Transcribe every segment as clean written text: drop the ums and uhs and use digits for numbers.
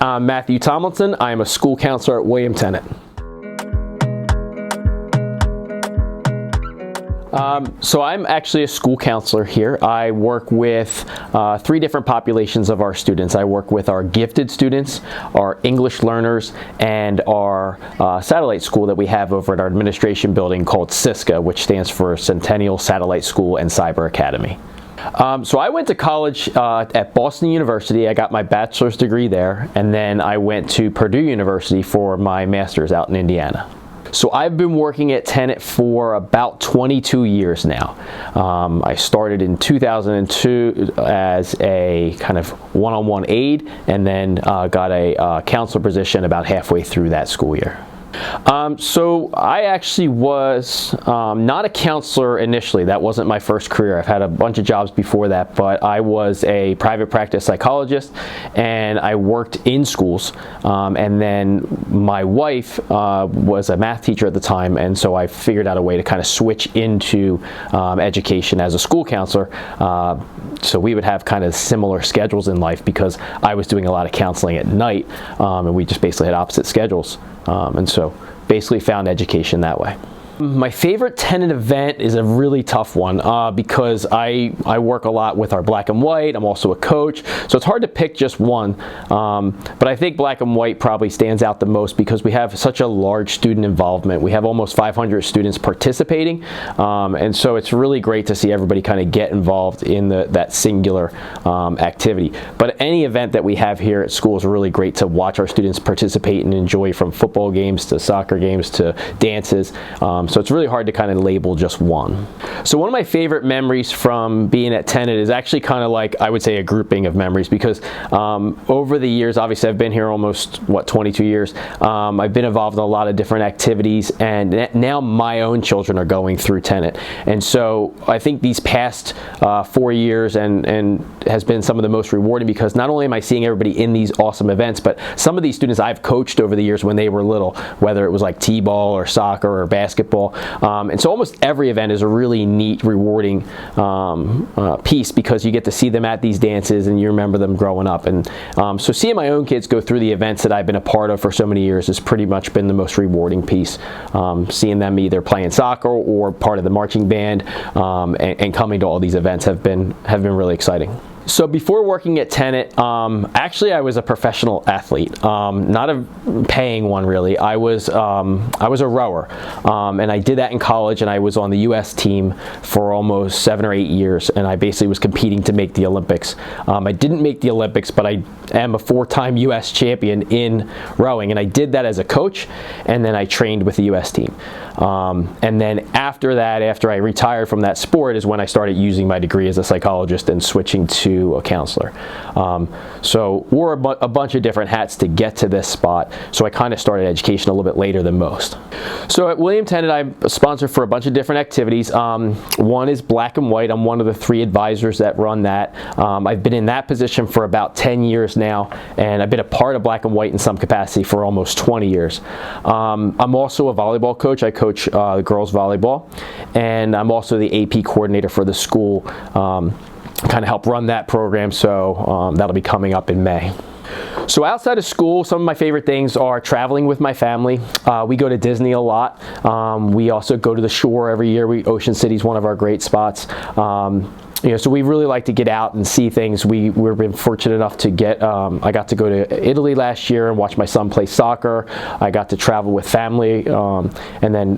I'm Matthew Tomlinson. I am a school counselor at William Tennent. So I'm actually a school counselor here. I work with 3 different populations of our students. I work with our gifted students, our English learners, and our satellite school that we have over at our administration building called CISCA, which stands for Centennial Satellite School and Cyber Academy. So I went to college at Boston University. I got my bachelor's degree there, and then I went to Purdue University for my master's out in Indiana. So I've been working at Tennent for about 22 years now. I started in 2002 as a kind of one-on-one aide, and then got a counselor position about halfway through that school year. So I actually was not a counselor initially. That wasn't my first career. I've had a bunch of jobs before that, but I was a private practice psychologist, and I worked in schools. And then my wife was a math teacher at the time, and so I figured out a way to kind of switch into education as a school counselor. So we would have kind of similar schedules in life because I was doing a lot of counseling at night, and we just basically had opposite schedules. And so basically found education that way. My favorite Tennent event is a really tough one because I work a lot with our black and white. I'm also a coach, so it's hard to pick just one. But I think black and white probably stands out the most because we have such a large student involvement. We have almost 500 students participating, and so it's really great to see everybody kind of get involved in that singular activity. But any event that we have here at school is really great to watch our students participate and enjoy, from football games to soccer games to dances. So it's really hard to kind of label just one. So one of my favorite memories from being at Tennent is actually kind of like, I would say, a grouping of memories, because over the years, obviously I've been here almost, 22 years. I've been involved in a lot of different activities, and now my own children are going through Tennent. And so I think these past 4 years and has been some of the most rewarding, because not only am I seeing everybody in these awesome events, but some of these students I've coached over the years when they were little, whether it was like t-ball or soccer or basketball. And so almost every event is a really neat, rewarding piece, because you get to see them at these dances and you remember them growing up. And so seeing my own kids go through the events that I've been a part of for so many years has pretty much been the most rewarding piece. Seeing them either playing soccer or part of the marching band, and coming to all these events have been really exciting. So before working at Tennent, actually I was a professional athlete, not a paying one really. I was a rower, and I did that in college, and I was on the U.S. team for almost 7 or 8 years, and I basically was competing to make the Olympics. I didn't make the Olympics, but I am a 4-time U.S. champion in rowing, and I did that as a coach, and then I trained with the U.S. team. And then after that, after I retired from that sport, is when I started using my degree as a psychologist and switching to a counselor. So wore a bunch of different hats to get to this spot. So I kind of started education a little bit later than most. So at William Tennent, I'm a sponsor for a bunch of different activities. One is black and white. I'm one of the 3 advisors that run that. I've been in that position for about 10 years now, and I've been a part of black and white in some capacity for almost 20 years. I'm also a volleyball coach. I coach girls volleyball, and I'm also the AP coordinator for the school. Kind of help run that program, so that'll be coming up in May. So outside of school, some of my favorite things are traveling with my family. We go to Disney a lot. We also go to the shore every year. Ocean City's one of our great spots. So we really like to get out and see things. We've been fortunate enough to get, I got to go to Italy last year and watch my son play soccer. I got to travel with family, and then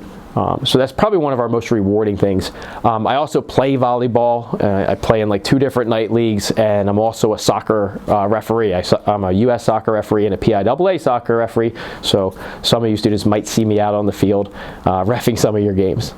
so that's probably one of our most rewarding things. I also play volleyball. I play in like 2 different night leagues, and I'm also a soccer referee. I'm a U.S. soccer referee and a PIAA soccer referee, so some of you students might see me out on the field reffing some of your games.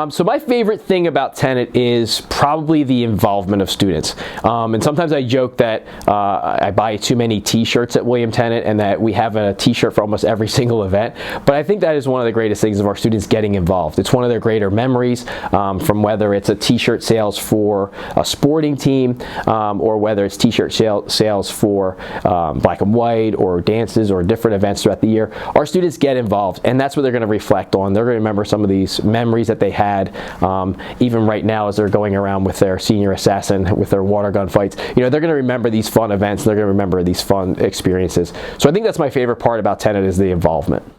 So my favorite thing about Tennent is probably the involvement of students. And sometimes I joke that I buy too many t-shirts at William Tennent, and that we have a t-shirt for almost every single event. But I think that is one of the greatest things of our students getting involved. It's one of their greater memories, from whether it's a t-shirt sales for a sporting team, or whether it's t-shirt sales for black and white or dances or different events throughout the year. Our students get involved, and that's what they're going to reflect on. They're going to remember some of these memories that they had, even right now as they're going around with their senior assassin, with their water gun fights, you know, they're going to remember these fun events, they're going to remember these fun experiences. So I think that's my favorite part about Tenet, is the involvement.